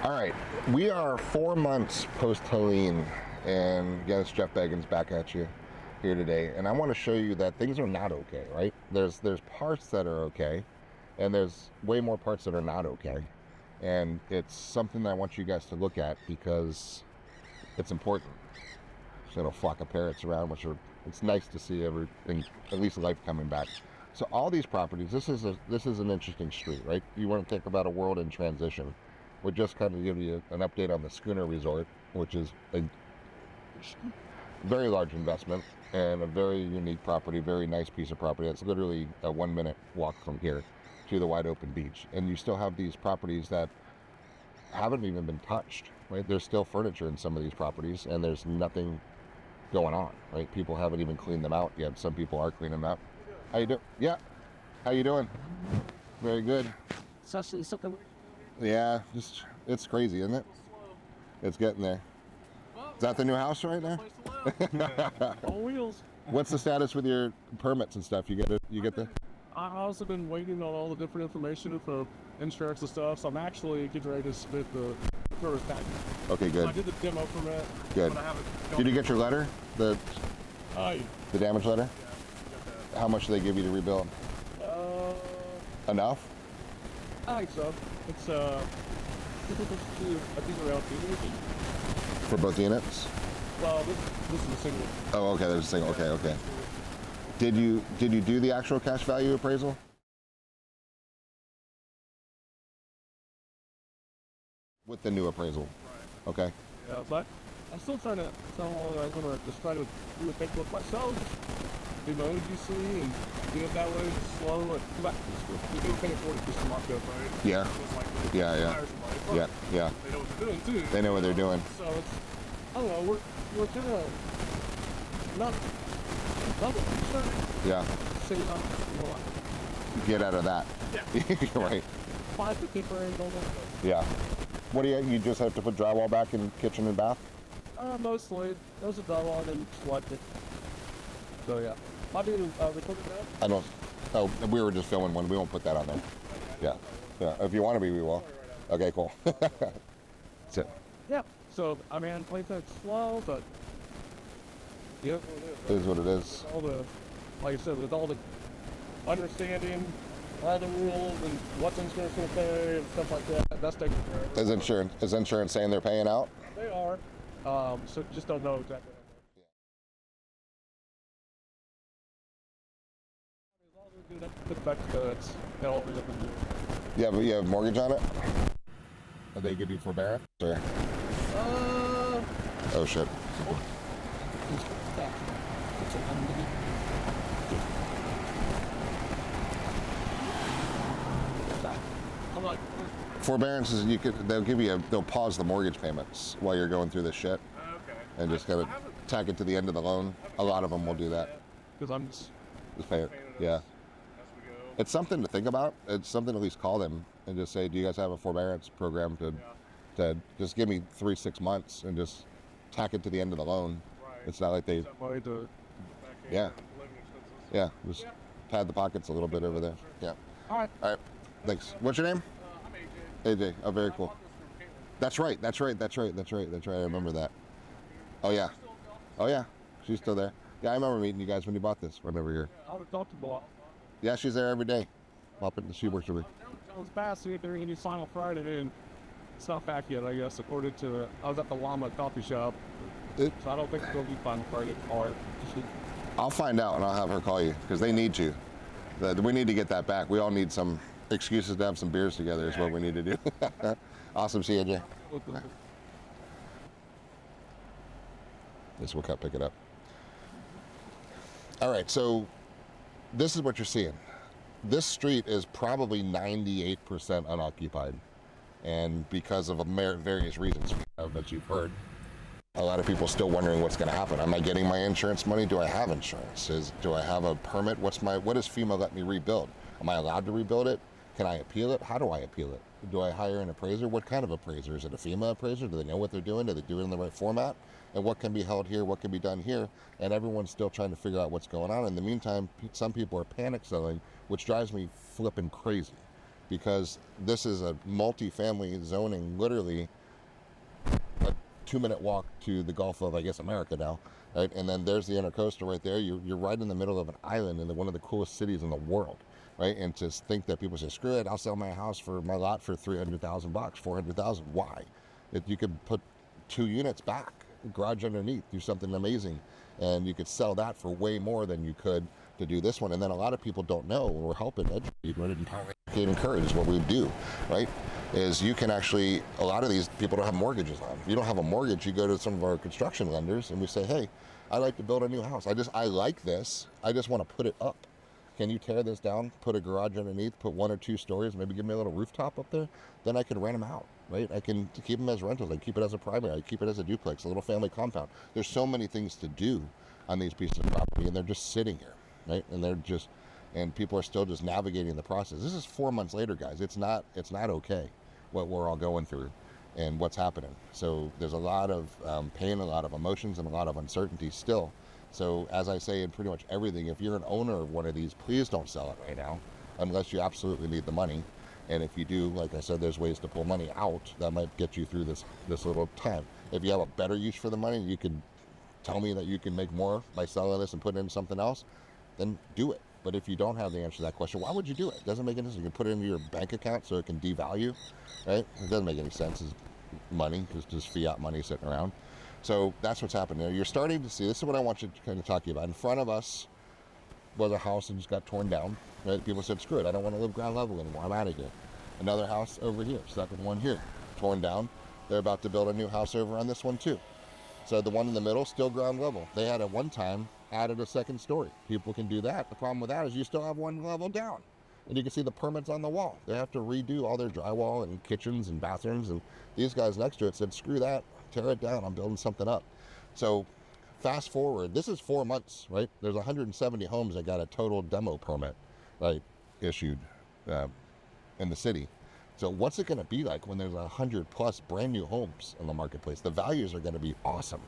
All right, we are 4 months post Helene, and again, it's Jeff Beggins back at you here today, and I want to show you that things are not okay, right? There's parts that are okay, and there's way more parts that are not okay, and it's something that I want you guys to look at because it's important. So a flock of parrots around, it's nice to see everything, at least life coming back. So all these properties, this is an interesting street, right? You want to think about a world in transition. We'll just kind of give you an update on the Schooner Resort, which is a very large investment and a very unique property, very nice piece of property. It's literally a 1-minute walk from here to the wide open beach. And you still have these properties that haven't even been touched, right? There's still furniture in some of these properties and there's nothing going on, right? People haven't even cleaned them out yet. Some people are cleaning them out. How you doing? Yeah. How you doing? Very good. Yeah, it's crazy, isn't it? It's getting there. Is that the new house right there? On wheels. What's the status with your permits and stuff? You get the? I've also been waiting on all the different information for insurance and stuff, so I'm actually getting ready to submit the service tax. Okay, good. I did the demo permit. Good. But I haven't. Did you get your letter? The damage letter? Yeah. How much do they give you to rebuild? Enough? I think so. It's I think around 2 For both units? Well, this is a single. Oh, okay. There's a single. Okay. Did you do the actual cash value appraisal? With the new appraisal. Right. Okay. Yeah, but I'm still trying to. So I'm gonna just try to do a fake look myself. Do my own GC and do it that way, just slow and come back. You do pay 40% markup, right? Yeah. Just like Yeah. yeah. Yeah. They know what they're doing too. They know what they're doing. So it's, I don't know, we're kind of not double concerned. Yeah. Same time, Get out of that. Yeah. Right. 550 for a normal. Yeah. What do you just have to put drywall back in kitchen and bath? Mostly. Those are drywall and selected. So yeah. I'll do recorded that. I don't. Oh, we were just filming one. We won't put that on there. Yeah. If you want to be, we will. Okay, cool. That's it. Yeah. So I mean, playtime slow, but yeah, It is what it is. all the, like I said, with all the understanding all the rules and what's insurance going to pay and stuff like that. That's taken care of. Is insurance saying they're paying out? They are. So just don't know exactly. Put back to it's hell. Yeah, but you have mortgage on it? Are they give you forbearance? Or? Oh shit. Forbearance is they'll pause the mortgage payments while you're going through this shit. Okay. And just kind of tack it to the end of the loan. A lot of them will do that. Because I'm just pay it. Yeah. It's something to think about. It's something to at least call them and just say, do you guys have a forbearance program to just give me 3-6 months and just tack it to the end of the loan. Right. It's not like they. Yeah. Yeah. Just pad the pockets a little bit over there. Yeah. All right. Thanks. What's your name? I'm AJ. AJ. Oh, very cool. That's right. I remember that. Oh yeah. Oh yeah. She's still there. Yeah, I remember meeting you guys when you bought this. Right over here. I would have talked to Bob. Yeah, she's there every day. She works with me. It was past week during any final Friday, and it's not back yet, I guess, according to I was at the Llama coffee shop. So I don't think it'll be final Friday. I'll find out and I'll have her call you because they need you. We need to get that back. We all need some excuses to have some beers together is what we need to do. Awesome. See you, Jay. This will pick it up. All right, so this is what you're seeing. This street is probably 98% unoccupied. And because of various reasons that you've heard, a lot of people still wondering what's gonna happen. Am I getting my insurance money? Do I have insurance? Do I have a permit? What does FEMA let me rebuild? Am I allowed to rebuild it? Can I appeal it? How do I appeal it? Do I hire an appraiser? What kind of appraiser? Is it a FEMA appraiser? Do they know what they're doing? Do they do it in the right format? And what can be held here? What can be done here? And everyone's still trying to figure out what's going on. In the meantime, some people are panic selling, which drives me flipping crazy. because this is a multi-family zoning, literally a 2-minute walk to the Gulf of, I guess, America now, right? And then there's the intercoastal right there. You're right in the middle of an island in one of the coolest cities in the world, right? And to think that people say, screw it, I'll sell my house for my lot for $300,000, 400,000. Why? If you could put 2 units back, garage underneath, do something amazing, and you could sell that for way more than you could to do this one. And then a lot of people don't know, we're helping educate, right? Empower, educate, encourage is what we do, right? Is you can actually, a lot of these people don't have mortgages on. If you don't have a mortgage, you go to some of our construction lenders and we say, hey, I like to build a new house. I like this. I just want to put it up. Can you tear this down, put a garage underneath, put 1 or 2 stories, maybe give me a little rooftop up there? Then I can rent them out, right? I can keep them as rentals. I keep it as a primary. I keep it as a duplex, a little family compound. There's so many things to do on these pieces of property, and they're just sitting here, right? And people are still just navigating the process. This is 4 months later, guys. It's not okay what we're all going through and what's happening. So there's a lot of pain, a lot of emotions, and a lot of uncertainty still. So as I say in pretty much everything, if you're an owner of one of these, please don't sell it right now unless you absolutely need the money. And if you do, like I said, there's ways to pull money out that might get you through this little time. If you have a better use for the money, you can tell me that you can make more by selling this and put it in something else, then do it. But if you don't have the answer to that question, why would you do it? It doesn't make any sense. You can put it into your bank account so it can devalue, right? It doesn't make any sense as money, just fiat money sitting around. So that's what's happening there. You're starting to see, this is what I want you to kind of talk to you about. In front of us was a house that just got torn down, right? People said, screw it, I don't want to live ground level anymore, I'm out of here. Another house over here, second one here, torn down. They're about to build a new house over on this one too. So the one in the middle, still ground level. They had at one time added a second story. People can do that. The problem with that is you still have one level down. And you can see the permits on the wall. They have to redo all their drywall and kitchens and bathrooms. And these guys next to it said, screw that, tear it down, I'm building something up. So fast forward, this is 4 months, right? There's 170 homes that got a total demo permit, right, issued in the city. So what's it gonna be like when there's 100+ brand new homes in the marketplace? The values are gonna be awesome.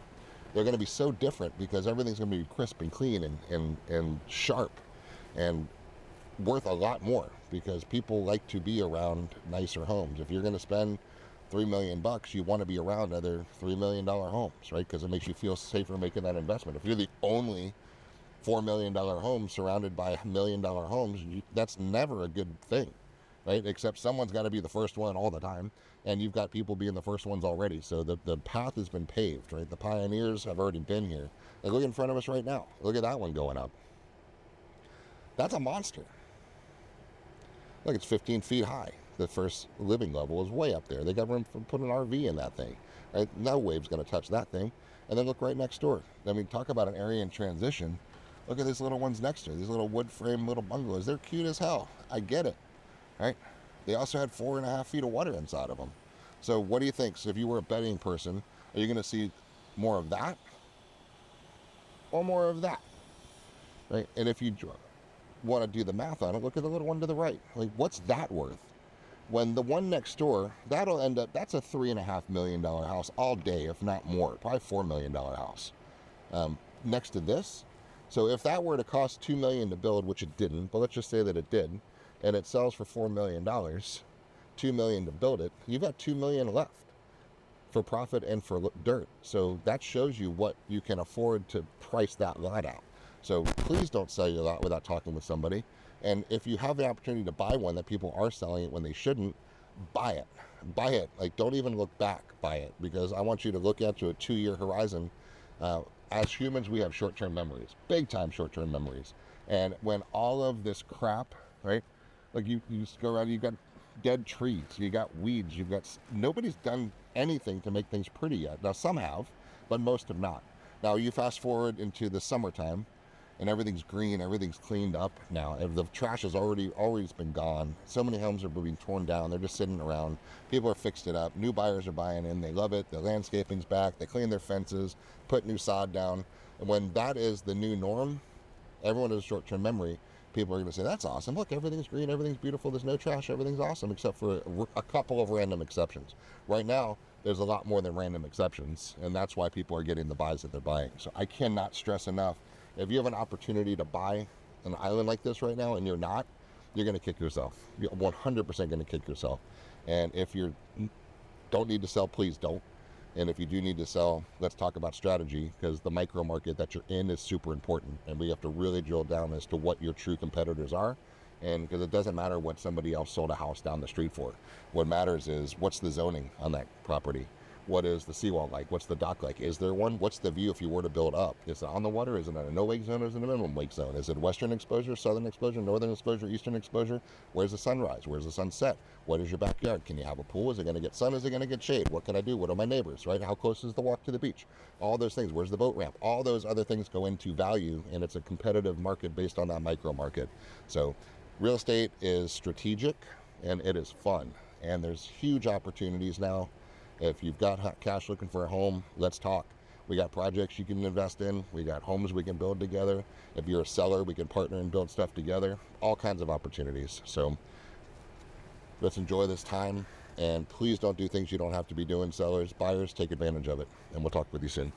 They're gonna be so different because everything's gonna be crisp and clean and sharp and worth a lot more because people like to be around nicer homes. If you're gonna spend $3 million, you want to be around other $3 million homes, right? Because it makes you feel safer making that investment. If you're the only $4 million home surrounded by $1 million homes, that's never a good thing, right? Except someone's got to be the first one all the time, and you've got people being the first ones already. So the path has been paved, right? The pioneers have already been here. Like, look in front of us right now. Look at that one going up. That's a monster. Look, it's 15 feet high. The first living level is way up there. They got room to put an RV in that thing, right? No wave's going to touch that thing. And then look right next door. I mean, talk about an area in transition. Look at these little ones next to it, these little wood frame little bungalows. They're cute as hell. I get it, right? They also had 4.5 feet of water inside of them. So what do you think? So if you were a betting person, are you going to see more of that or more of that, right? And if you want to do the math on it, look at the little one to the right. Like, what's that worth? When the one next door, that'll end up, that's a $3.5 million house all day, if not more, probably $4 million house next to this. So if that were to cost $2 million to build, which it didn't, but let's just say that it did, and it sells for $4 million, $2 million to build it, you've got $2 million left for profit and for dirt. So that shows you what you can afford to price that lot out. So please don't sell your lot without talking with somebody. And if you have the opportunity to buy one that people are selling it when they shouldn't, buy it. Buy it. Like, don't even look back. Buy it. Because I want you to look out to a 2-year horizon. As humans, we have short-term memories. Big-time short-term memories. And when all of this crap, right? Like, you just go around, you've got dead trees. You got weeds. You've got... Nobody's done anything to make things pretty yet. Now, some have, but most have not. Now, you fast forward into the summertime, and everything's green, everything's cleaned up now. The trash has always been gone. So many homes are being torn down. They're just sitting around. People are fixed it up. New buyers are buying in. They love it. The landscaping's back. They clean their fences, put new sod down. And when that is the new norm, everyone has a short-term memory. People are going to say, that's awesome. Look, everything's green, everything's beautiful. There's no trash. Everything's awesome, except for a couple of random exceptions. Right now, there's a lot more than random exceptions, and that's why people are getting the buys that they're buying. So I cannot stress enough, if you have an opportunity to buy an island like this right now and you're not, you're going to kick yourself. You're 100% going to kick yourself. And if you don't need to sell, please don't. And if you do need to sell, let's talk about strategy, because the micro market that you're in is super important. And we have to really drill down as to what your true competitors are. And because it doesn't matter what somebody else sold a house down the street for. What matters is what's the zoning on that property? What is the seawall like? What's the dock like? Is there one? What's the view if you were to build up? Is it on the water? Is it in a no wake zone? Or is it in a minimum wake zone? Is it western exposure, southern exposure, northern exposure, eastern exposure? Where's the sunrise? Where's the sunset? What is your backyard? Can you have a pool? Is it going to get sun? Is it going to get shade? What can I do? What are my neighbors, right? How close is the walk to the beach? All those things. Where's the boat ramp? All those other things go into value, and it's a competitive market based on that micro market. So real estate is strategic, and it is fun. And there's huge opportunities now. If you've got cash looking for a home, let's talk. We got projects you can invest in. We got homes we can build together. If you're a seller, we can partner and build stuff together. All kinds of opportunities. So let's enjoy this time. And please don't do things you don't have to be doing, sellers. Buyers, take advantage of it. And we'll talk with you soon.